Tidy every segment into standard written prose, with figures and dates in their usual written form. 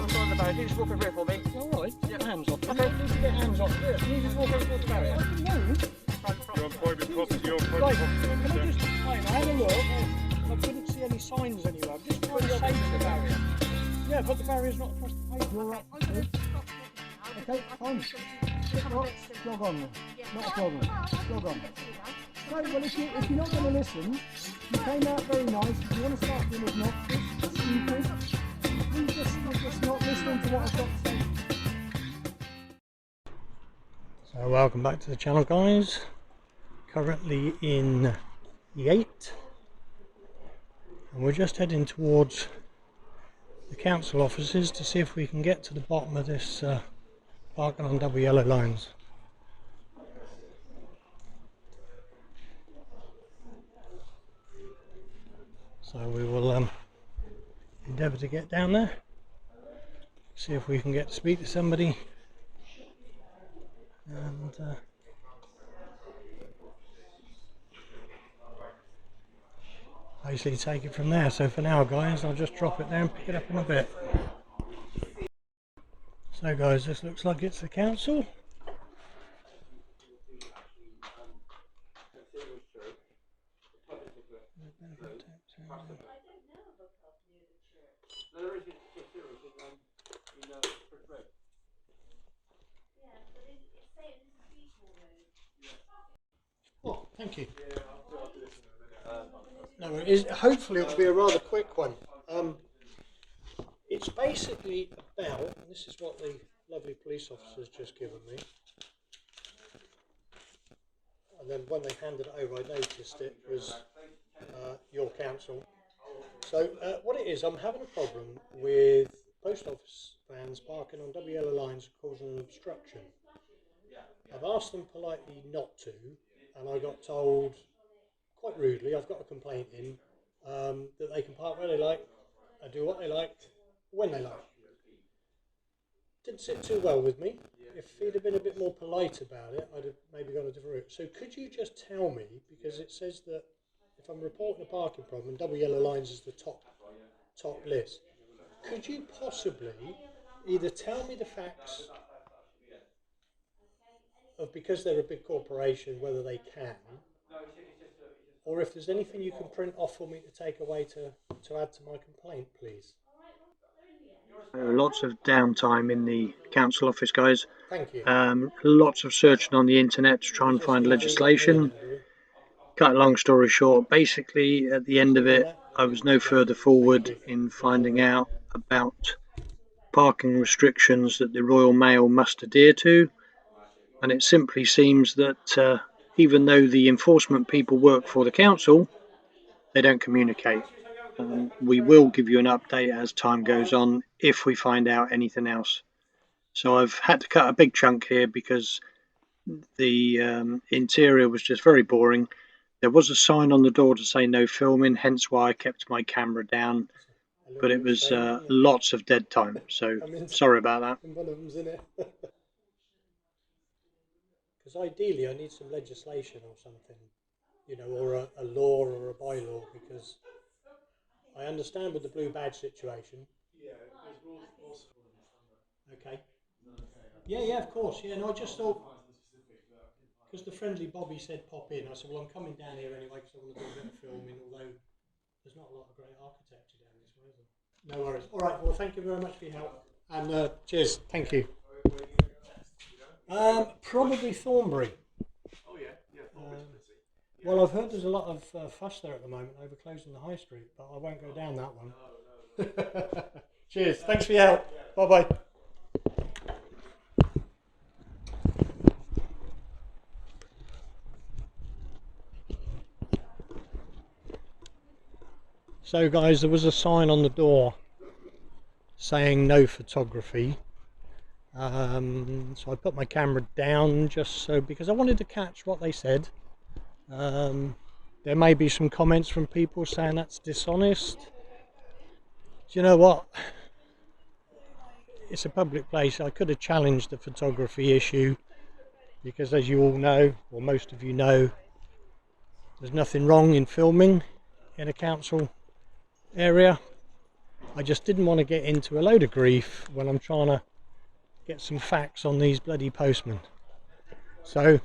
on the side of the barrier. Can you just walk over here for me? Alright, get your hands off. Okay. You don't need to get hands off. Yeah. Can you just walk over towards the barrier? No. You're on private property, you're on private Right, property. can I just explain? I had a look. I couldn't see any signs anywhere. I'm just trying to save the barrier. Yeah, but the barrier's not across the pavement. Okay, fine. Jog on then. Not a problem. Jog on. No, well, if you're not going to listen, you came out very nice. If you want to start being obnoxious, stupid, you're just not listening to what I've got to say. So welcome back to the channel, guys. Currently in Yate, and we're just heading towards the council offices to see if we can get to the bottom of this parking on double yellow lines. So we will endeavour to get down there, see if we can get to speak to somebody, and basically take it from there. So for now, guys, I'll just drop it there and pick it up in a bit. So guys, this looks like it's the council. Oh, thank you. No, hopefully it'll be a rather quick one. It's basically about, and this is what the lovely police officer's just given me, and then when they handed it over I noticed it was your council. So what it is, I'm having a problem with post office vans parking on double yellow lines causing an obstruction. I've asked them politely not to, and I got told quite rudely, I've got a complaint in, that they can park where they like and do what they like when they like. Didn't sit too well with me. If he'd have been a bit more polite about it, I'd have maybe gone a different route. So could you just tell me, because it says that if I'm reporting a parking problem, double yellow lines is the top list, could you possibly either tell me the facts of, because they're a big corporation, whether they can, or if there's anything you can print off for me to take away to add to my complaint, please? Lots of downtime in the council office, guys. Thank you. Lots of searching on the internet to try and find legislation. Cut a long story short, basically at the end of it, I was no further forward in finding out about parking restrictions that the Royal Mail must adhere to, and it simply seems that even though the enforcement people work for the council, they don't communicate. We will give you an update as time goes on if we find out anything else. So I've had to cut a big chunk here because the interior was just very boring. There was a sign on the door to say no filming, hence why I kept my camera down, but it was lots of dead time, so sorry about that. One of them's in it. Because ideally I need some legislation or something, you know, or a law or a bylaw, because I understand with the blue badge situation. Okay. Yeah, of course. Yeah, no, I just thought, because the friendly Bobby said pop in, I said, well, I'm coming down here anyway because I want to do a bit of filming, although there's not a lot of great architecture down this way, is there? No worries. All right, well, thank you very much for your help, and cheers. Thank you. Probably Thornbury. Oh yeah, Well, I've heard there's a lot of fuss there at the moment over closing the high street, but I won't go down that one. Cheers. Thanks for your help. Bye-bye. So guys, there was a sign on the door saying no photography. So I put my camera down just so, because I wanted to catch what they said. There may be some comments from people saying that's dishonest. Do you know what? It's a public place. I could have challenged the photography issue, because as you all know, or most of you know, there's nothing wrong in filming in a council area. I just didn't want to get into a load of grief when I'm trying to get some facts on these bloody postmen. So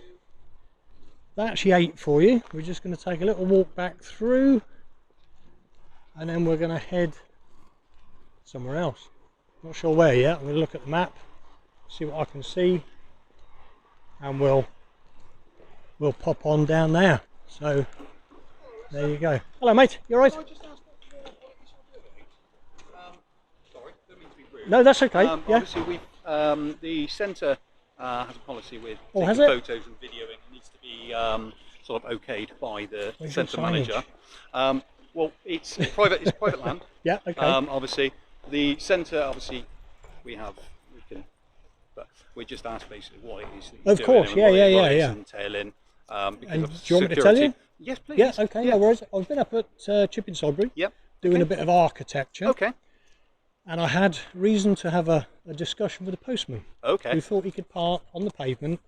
that's Yate for you. We're just going to take a little walk back through, and then we're going to head somewhere else. Not sure where yet. I'm going to look at the map, see what I can see, and we'll pop on down there. So there you go. Hello mate, you alright? Sorry, don't mean to be rude. No, that's okay. Yeah. Obviously, we've the centre has a policy with Oh, taking has it? photos and videoing. It needs to be sort of okayed by the Where's your centre manager. signage? Well, it's private. It's private land. Yeah. Okay. Obviously, the centre. Obviously, we can, but we just asked basically what it is that you're Of doing course, and yeah, what yeah, it, yeah, what it's yeah. entailing. Because And of do you want me to tell security. you? Yes, please. Yeah. Okay. No worries. I've been up at Chipping Sodbury Yep. doing Okay. a bit of architecture, Okay. and I had reason to have a discussion with a postman Okay. who thought he could park on the pavement.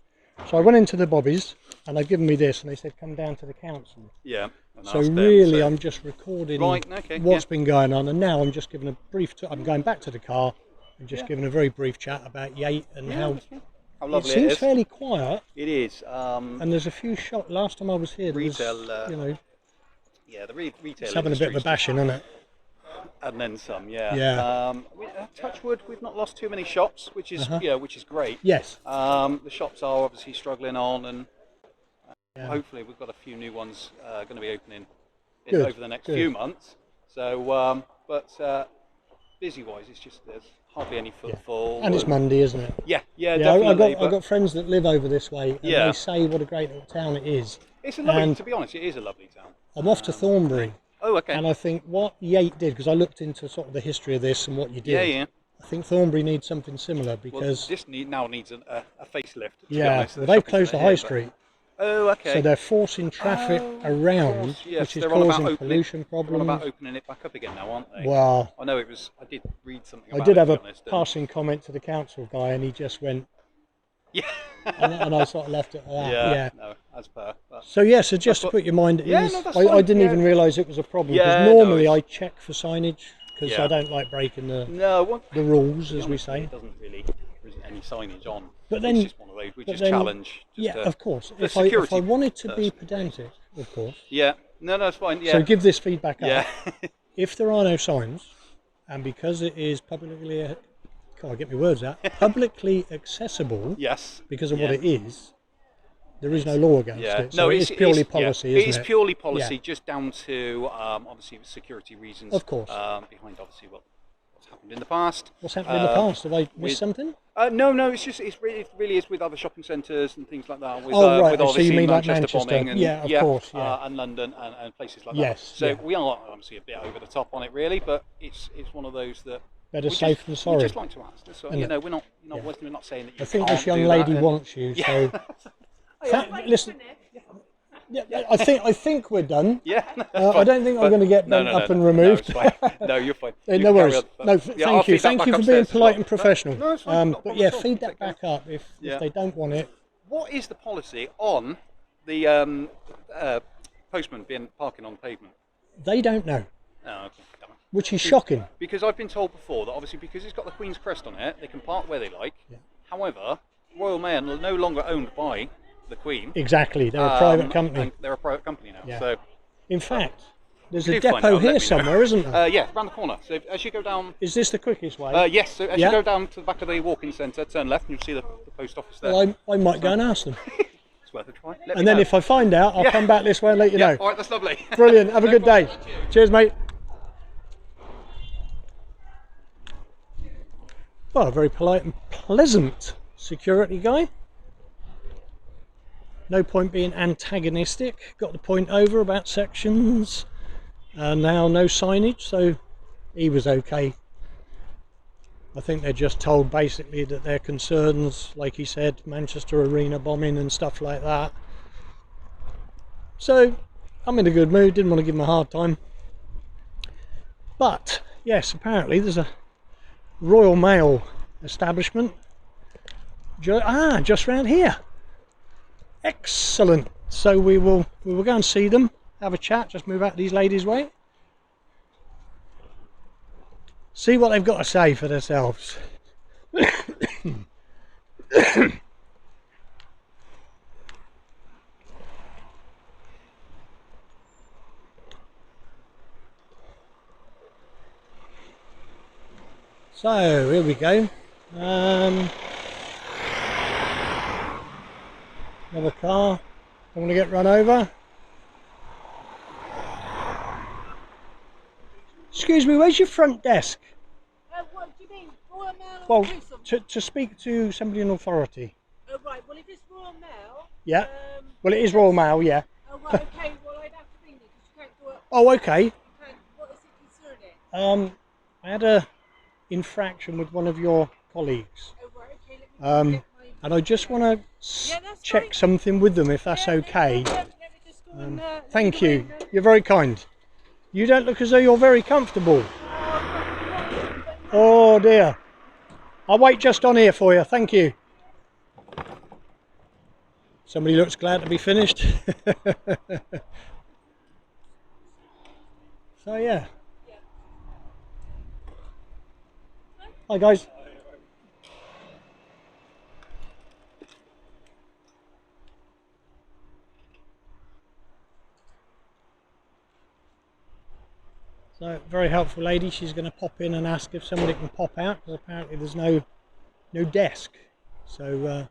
So I went into the bobbies, and they've given me this, and they said come down to the council. Yeah. And So ask them, really, so- I'm just recording Right, okay, what's yeah. been going on, and now I'm just giving a brief. I'm going back to the car and just Yeah. giving a very brief chat about Yate and how How it lovely seems is. fairly quiet. It is. And there's a few shops. Last time I was here, there Retail, was, you know, Yeah, the retail it's having a bit of a industry's bashing, isn't it? and then some. Yeah. Yeah. Touch wood, we've not lost too many shops, which is which is great. Yes. The shops are obviously struggling on, and Yeah. hopefully we've got a few new ones going to be opening Good, over the next good. few months. So, busy wise, it's just there's hardly any footfall. And it's Monday, isn't it? Yeah, Yeah, definitely. I've got friends that live over this way, and Yeah. they say what a great little town it is. It's a lovely. and- To be honest, it is a lovely town. I'm off to Thornbury, Oh, okay. and I think what Yate did, because I looked into sort of the history of this and what you did. Yeah, yeah. I think Thornbury needs something similar Well, because this now needs a facelift. To be yeah, honest. well, The they've shopping closed the centre high here, but- street, Oh, okay. so they're forcing traffic around, course, yes, which is they're on about causing opening- pollution They're on problems. about opening it back up again now, aren't they? Well, I know it was. I did read something. I About did it, have to a be honest, and- passing comment to the council guy, and he just went, Yeah. and I sort of left it at that. Yeah. No, as per. But So yeah, so just to what- put your mind at Yeah, ease, no, that's I fine, didn't yeah. even realise it was a problem because Yeah, no, normally it's- I check for signage because Yeah. I don't like breaking the no, rules, to be as we honest, say. it doesn't really. There isn't any signage on. But then- it's just one of those. We but just then- challenge. Just Yeah, to, of course. for If I security wanted to be person. pedantic, of course. Yeah. No, it's fine. Yeah. So give this feedback up. Yeah. If there are no signs, and because it is publicly, can't get my words out, publicly accessible Yes. because of yeah. what it is, there is no law against Yeah, it. So it's purely policy, yeah. isn't It is it? purely policy, Yeah. just down to obviously security reasons. Of course. Behind obviously what's happened in the past. What's happened in the past? Have I missed with- something? No, it really is with other shopping centres and things like that. With, Oh, right, with so you obviously mean like Manchester Manchester? bombing and Yeah, of course, yeah. and London and places like Yes, that. So yeah. we are obviously a bit over the top on it, really, but it's one of those that Better we safe just, than sorry. We just like to ask. So, Isn't you it? know, we're not Yeah. saying that you I think can't this young do lady that, wants you, so listen. Yeah, I think we're done. Yeah. I don't think I'm going to get them up and removed. No, it's fine. No, you're fine. No You carry worries. on, but- No, yeah, thank I'll you. feed that Thank back you for being upstairs as polite well. and professional. No, it's fine. Not a But problem yeah, at all. feed Take that back up if they don't want it. What is the policy on the postman parking on pavement? They don't know, Oh, okay. Damn it. which is shocking. Because I've been told before that obviously because it's got the Queen's crest on it, they can park where they like. Yeah. However, Royal Mail are no longer owned by the Queen. Exactly, they're a private company. and they're a private company now. Yeah. So In fact, there's you a do find depot out, let here me know. somewhere, isn't there? yeah, round the corner. So as you go down. Is this the quickest way? Yes, so as Yeah. you go down to the back of the walking centre, turn left and you'll see the post office there. Well, I might go and ask them. It's worth a try. Let me And then know. if I find out, I'll Yeah. come back this way and let you Yeah, know. all right, that's lovely. Brilliant. Have a good day. Cheers, mate. Well, a very polite and pleasant security guy. No point being antagonistic. Got the point over about sections. Now no signage, so he was okay. I think they're just told basically that their concerns, like he said, Manchester Arena bombing and stuff like that. So I'm in a good mood, didn't want to give him a hard time. But yes, apparently there's a Royal Mail establishment just round here. Excellent. So we will go and see them, have a chat, just move out these ladies' way. see what they've got to say for themselves. So here we go. Another car. Don't want to get run over. Excuse me, where's your front desk? What do you mean? Royal Mail or Well, police officer? to speak to somebody in authority. Oh, right. Well, if it's Royal Mail... Yeah. Well, it is Royal Mail, yeah. Oh, right, okay. Well, I'd have to ring you because you can't do it. Oh, okay. You can't. What is it concerning? I had a infraction with one of your colleagues. Oh, right, okay. Let me get my... And I just want to Yeah, that's check fine. something with them, if that's Yeah, okay. let me just go and, Thank you. You're very kind. You don't look as though you're very comfortable. Oh dear. I'll wait just on here for you. Thank you. Somebody looks glad to be finished. So yeah. Hi guys. So very helpful lady. She's going to pop in and ask if somebody can pop out, because apparently there's no desk. So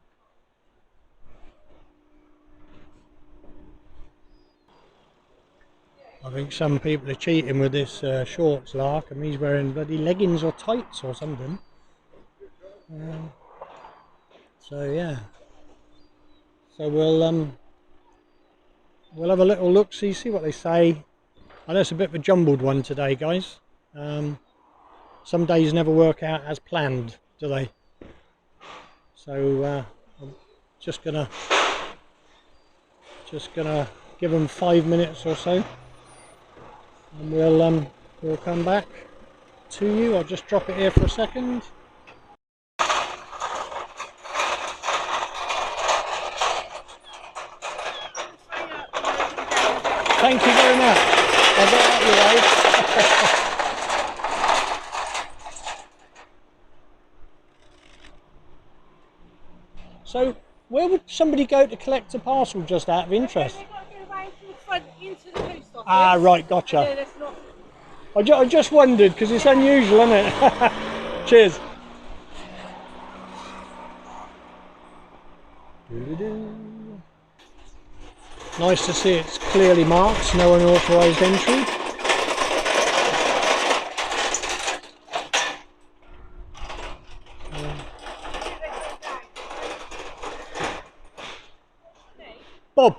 I think some people are cheating with this shorts lark, and he's wearing bloody leggings or tights or something. So yeah. So we'll have a little look, see what they say. I know it's a bit of a jumbled one today, guys. Some days never work out as planned, do they? So I'm just gonna give them 5 minutes or so, and we'll come back to you. I'll just drop it here for a second. Thank you very much. I'll get out your way. So, where would somebody go to collect a parcel, just out of interest? They've got to go round to the front into the post office. Ah, right, gotcha. Yeah, that's not... I just wondered, because it's unusual, isn't it? Cheers. Nice to see it's clearly marked, no unauthorised entry. Bob.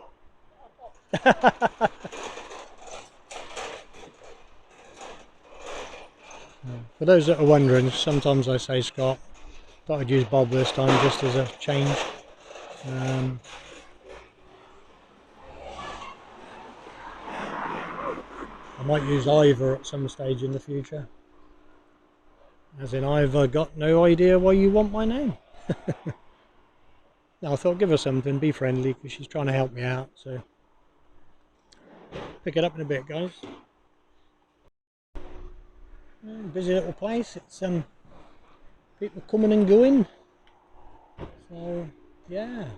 For those that are wondering, sometimes I say Scott. Thought I'd use Bob this time just as a change. I might use Ivor at some stage in the future. As in, I've got no idea why you want my name. No, I thought give her something, be friendly, because she's trying to help me out. So pick it up in a bit, guys. Busy little place. It's people coming and going. So yeah.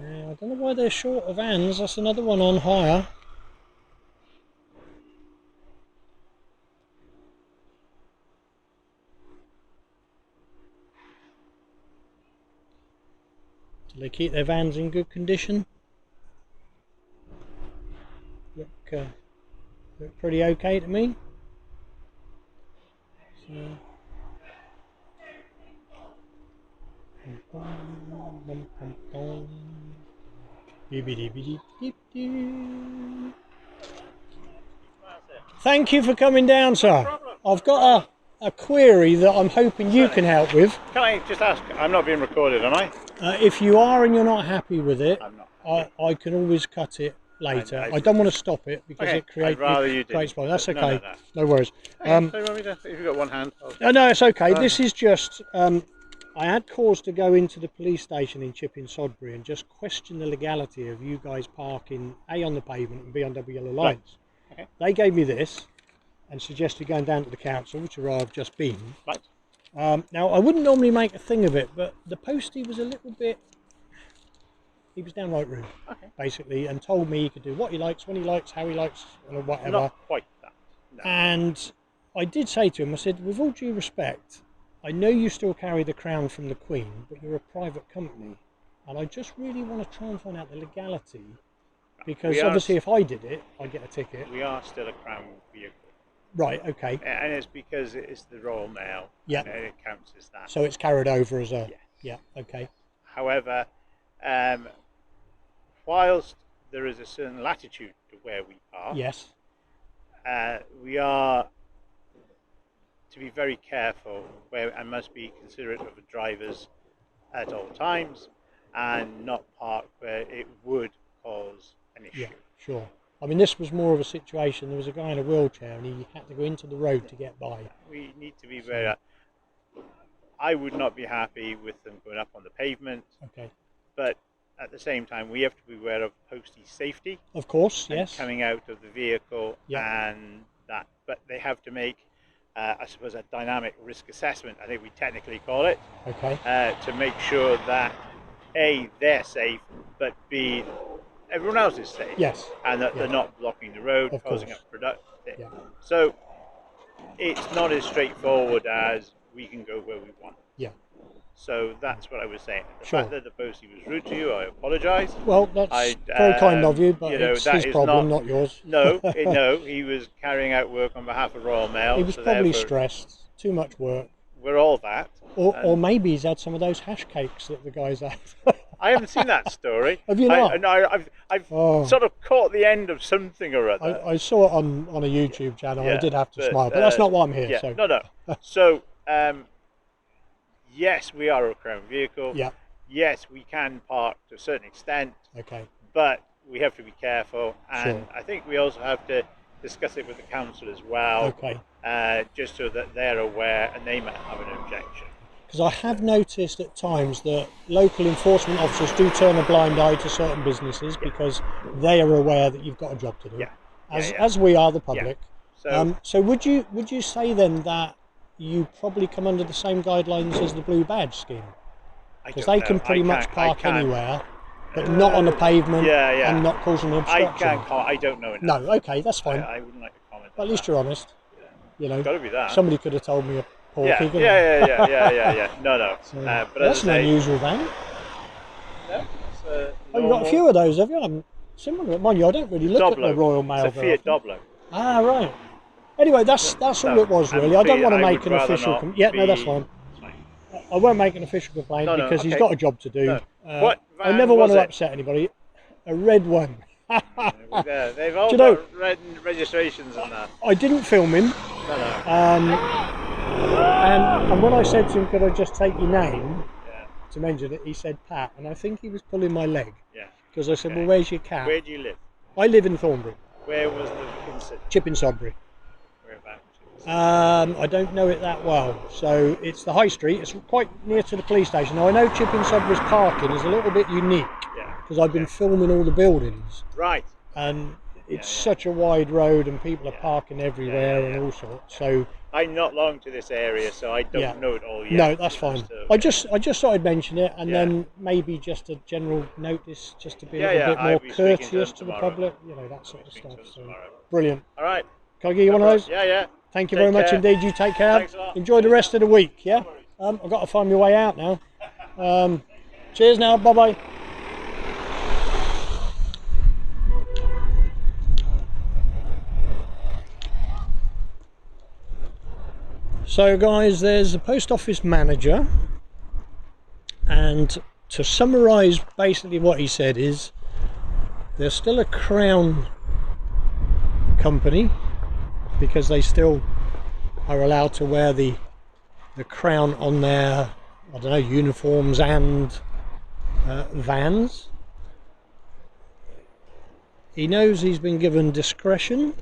I don't know why they're short of hands. That's another one on hire. Do they keep their vans in good condition? Look pretty okay to me. So. Thank you for coming down, sir. I've got a query that I'm hoping you can help with. Can I just ask? I'm not being recorded, am I? If you are and you're not happy with it, I'm not. I can always cut it later. And I don't want to stop it because Okay, it creates I'd rather you didn't. problems. That's No, okay. no, No worries. Okay, so you want me to, if you've got one hand, No, it's okay. This is just. I had cause to go into the police station in Chipping Sodbury and just question the legality of you guys parking A on the pavement and B on double yellow lines. Okay. They gave me this and suggested going down to the council, which is where I've just been. right. Now, I wouldn't normally make a thing of it, but the postie was a little bit. He was downright rude, basically, and told me he could do what he likes, when he likes, how he likes, and whatever. Not quite that. No. And I did say to him, I said, with all due respect, I know you still carry the crown from the Queen, but you're a private company, and I just really want to try and find out the legality, because obviously if I did it, I'd get a ticket. We are still a Crown vehicle. Right, okay. And it's because it's the Royal Mail. Yeah. And it counts as that. So it's carried over as a... Yes. Yeah, okay. However, whilst there is a certain latitude to where we park, Yes. we are to be very careful and must be considerate of the drivers at all times and not park where it would cause an issue. Yeah, sure. I mean, this was more of a situation, there was a guy in a wheelchair and he had to go into the road to get by. We need to be very... I would not be happy with them going up on the pavement, Okay. but at the same time we have to be aware of postie safety. Of course, And yes. coming out of the vehicle, Yeah. and that, but they have to make, I suppose, a dynamic risk assessment, I think we technically call it, Okay. to make sure that A, they're safe, but B, everyone else is safe. Yes. And that they're not blocking the road, Of causing course. up production. Yeah. So it's not as straightforward as we can go where we want. Yeah. So that's what I was saying. The Sure. fact that the postie was rude to you, I apologise. Well, that's very kind of you, but you know, it's that his is problem, not yours. No, no, he was carrying out work on behalf of Royal Mail. He was so probably therefore stressed, too much work. We're all that. Or maybe he's had some of those hash cakes that the guys had. I haven't seen that story. Have you not? I've Oh. sort of caught the end of something or other. I saw it on a YouTube channel. I Yeah, did have to but, smile, but that's not why I'm here. Yeah, So. no. So, yes, we are a Crown vehicle. Yeah. Yes, we can park to a certain extent, Okay. but we have to be careful. And Sure. I think we also have to discuss it with the council as well. Okay. Just so that they're aware and they might have an objection. Because I have noticed at times that local enforcement officers do turn a blind eye to certain businesses because they are aware that you've got a job to do, Yeah. as we are the public. So, So would you say then that you probably come under the same guidelines as the blue badge scheme? Because they can pretty much park anywhere, but not on the pavement and not causing an obstruction. I don't know enough. No, okay, that's fine. I wouldn't like to comment. But at least you're honest. You know, Got to be that. somebody could have told me a porky. Yeah. couldn't Yeah. No. So, But that's as an I say, unusual van. no, it's Oh, you've got a few of those, have you? I'm similar. Mind you, I don't really look at the Royal Mail. It's a Fiat very Doblo. often. Ah, right. Anyway, that's all it was really. I don't want to make an official. No, that's fine. I won't make an official complaint No, because he's okay. got a job to do. No. What I van never want was to it? upset anybody. A red one. Yeah, they've all Do you know- got red registrations on that. I didn't film him, No. and when I said to him, "Could I just take your name Yeah. to mention it?" he said Pat, and I think he was pulling my leg Yeah. because I said, Okay. "Well, where's your cat?" Where do you live? I live in Thornbury, Where was the incident? Chipping Sodbury. Whereabouts? I don't know it that well, so it's the high street. It's quite near to the police station. Now I know Chipping Sodbury's parking is a little bit unique Yeah. because I've been filming all the buildings, Right. and it's such a wide road, and people are parking everywhere and all sorts. So I'm not long to this area, so I don't Yeah. know it all yet. no, that's fine. So, I just thought I'd mention it, and Yeah. then maybe just a general notice, just to be a Yeah, little yeah, bit I'll more be speaking to courteous them to the tomorrow. public, you know, that sort of speak to stuff. them So tomorrow. brilliant. All right. Can I give you one of those? Yeah. Thank you Take very much care. indeed. You take care. Thanks a lot. Enjoy the rest of the week. Yeah. I've got to find my way out now. Cheers now. Bye bye. So guys, there's the post office manager, and to summarise basically what he said is there's still a Crown company because they still are allowed to wear the crown on their, I don't know, uniforms and vans. he knows he's been given discretion,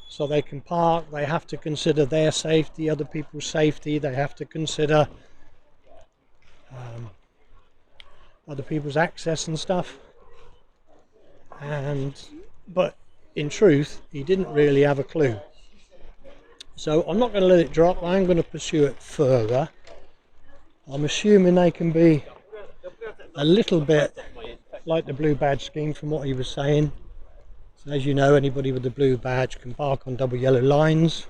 so they can park. They have to consider their safety, other people's safety. They have to consider other people's access and stuff. But in truth, he didn't really have a clue. So I'm not going to let it drop. I'm going to pursue it further. I'm assuming they can be a little bit like the blue badge scheme from what he was saying. So as you know, anybody with the blue badge can park on double yellow lines.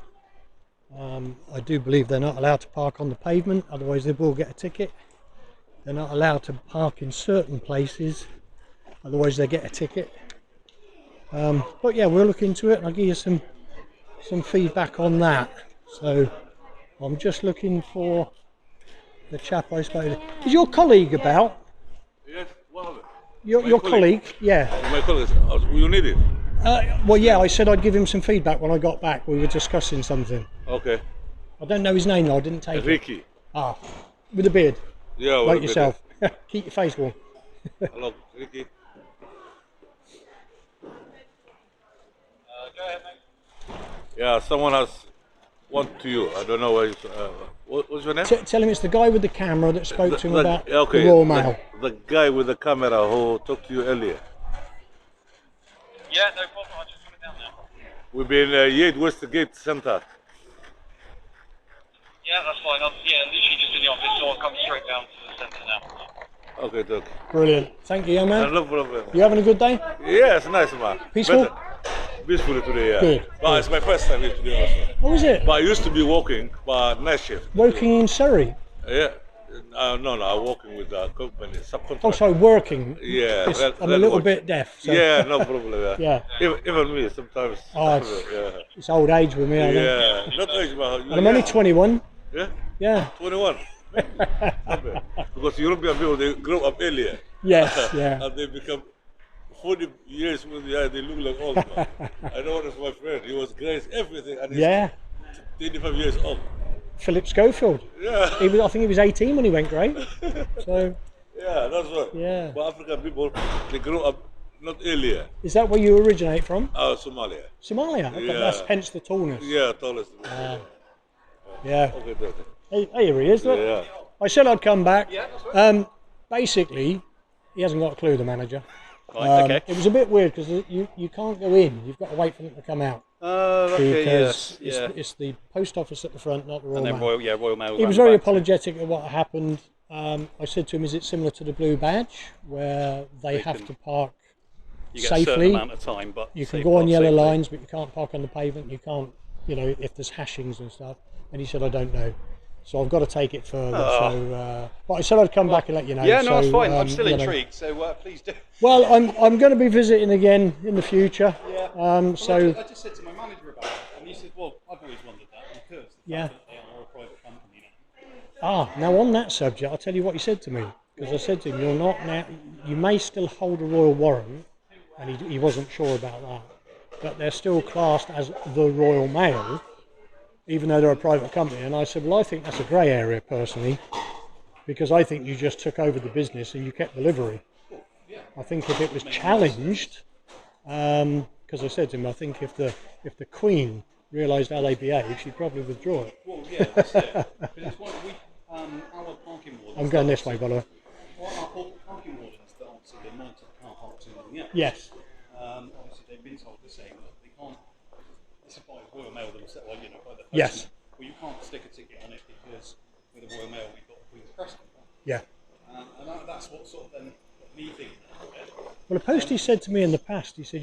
I do believe they're not allowed to park on the pavement, otherwise they will get a ticket. They're not allowed to park in certain places, otherwise they get a ticket. But yeah, we'll look into it and I'll give you some feedback on that. So I'm just looking for the chap I spoke to. Is your colleague about? Yes, what? Your colleague? Yeah. My colleague, you need it? Well, yeah, I said I'd give him some feedback when I got back. We were discussing something. Okay. I don't know his name though, I didn't take it. Ricky. Ah, with a beard. Yeah, Like yourself. Keep your face warm. Hello, Ricky. Go ahead, mate. Yeah, someone has one to you. I don't know what's your name? Tell him it's the guy with the camera that spoke to him about okay, the Royal Mail. The guy with the camera who talked to you earlier. Yeah, no problem. I'll just put it down now. We've been Yate Westgate Centre. Yeah, that's fine. I'm literally just in the office, so I'll come straight down to the centre now. Okay, Doc. Brilliant. Thank you, young man. No problem. You having a good day? Yeah, it's nice, man. Peaceful? Peacefully today, yeah. Good. But it's my first time here today also. What was it? But I used to be walking, but night shift. Working in Surrey? Yeah. No, I'm working with the company, subcontract. Oh, sorry, working. Yeah. I'm a little bit deaf. So. Yeah, no problem. Yeah. Yeah. Even me sometimes. Oh, yeah. It's old age with me, I think. Yeah. Not age, but And I'm only 21. Yeah. Yeah. 21. Not bad. Because European people, they grow up earlier. Yes, yeah. And they become 40 years when they look like old. Man. I know one of my friends. He was great, everything, and he's 25 years old. Philip Schofield. Yeah. I think he was 18 when he went grey. So. Yeah, that's right. Yeah. But African people, they grow up not earlier. Is that where you originate from? Somalia. Somalia. Okay, Yeah. that's hence the tallness. Yeah, tallest. Yeah. Okay. Hey, here he is. Look. Yeah. I said I'd come back. Basically, he hasn't got a clue, the manager. Right, okay. It was a bit weird because you can't go in. You've got to wait for them to come out. Okay, Because yes. it's the post office at the front, not the Royal And then Mail. Royal Mail. He was very apologetic at what happened. I said to him, is it similar to the blue badge where they have to park You get a certain safely? amount of time, but You can safe go on park yellow safely. lines, but you can't park on the pavement. You can't, if there's hashings and stuff. And he said, I don't know. So I've got to take it further. So, but I said I'd come back and let you know. Yeah, no, that's So, fine. I'm still you know. intrigued, so please do. Well, I'm going to be visiting again in the future. Yeah. I I just said to my manager about it, and he said, well, I've always wondered that because the fact that they are a private company now. now on that subject, I'll tell you what he said to me. Because I said to him, you're not now. You may still hold a royal warrant, and he wasn't sure about that. But they're still classed as the Royal Mail, even though they're a private company. And I said, well, I think that's a grey area personally, because I think you just took over the business and you kept the livery. I think if it was challenged, because I said to him, I think if the Queen realised how they behave, she'd probably withdraw it. Well, yeah, that's it. But it's why our parking wardens. I'm going this way, by the way. Our parking wardens that obviously they monitor the car parks and everything else. Yes. Obviously they've been told to say that they can't. This is by Royal Mail themselves, by the postman. Yes. Well, you can't stick a ticket on it because with the Royal Mail we've got the Queen's Crest on it. Yeah. And that's what sort of then got me thinking. Well, a postie said to me in the past, he said,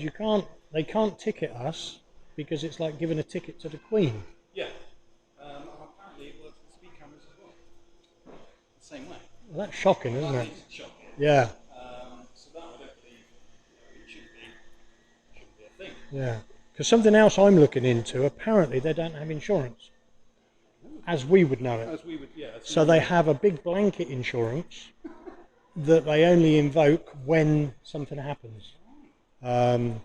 they can't ticket us because it's like giving a ticket to the Queen. Yeah. And apparently it works with speed cameras as well. The same way. Well, that's shocking, isn't That it? is shocking. Yeah. So that I don't believe it shouldn't be a thing. Yeah. Because something else I'm looking into, apparently they don't have insurance, as we would know it. As we would, yeah. So they have a big blanket insurance that they only invoke when something happens. And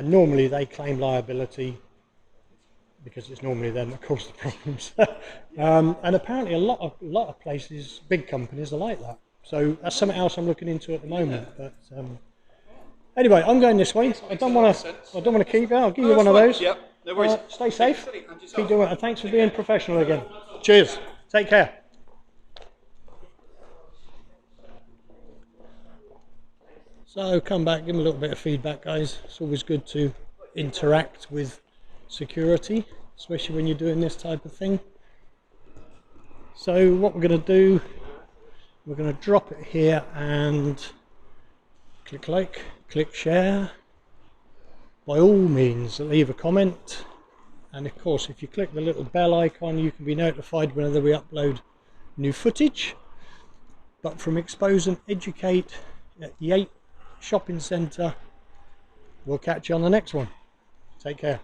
normally they claim liability because it's normally them that cause the problems. And apparently a lot of places, big companies, are like that. So that's something else I'm looking into at the moment. But Anyway, I'm going this way. I don't want to keep it. I'll give you one of those. Yep, no worries. Stay safe. Keep doing it. And thanks for being professional again. Cheers. Take care. So come back, give them a little bit of feedback, guys. It's always good to interact with security, especially when you're doing this type of thing. So what we're going to do, we're going to drop it here and click like, click share. By all means, leave a comment. And of course, if you click the little bell icon, you can be notified whenever we upload new footage. But from Expose and Educate at Yate Shopping Centre, we'll catch you on the next one. Take care.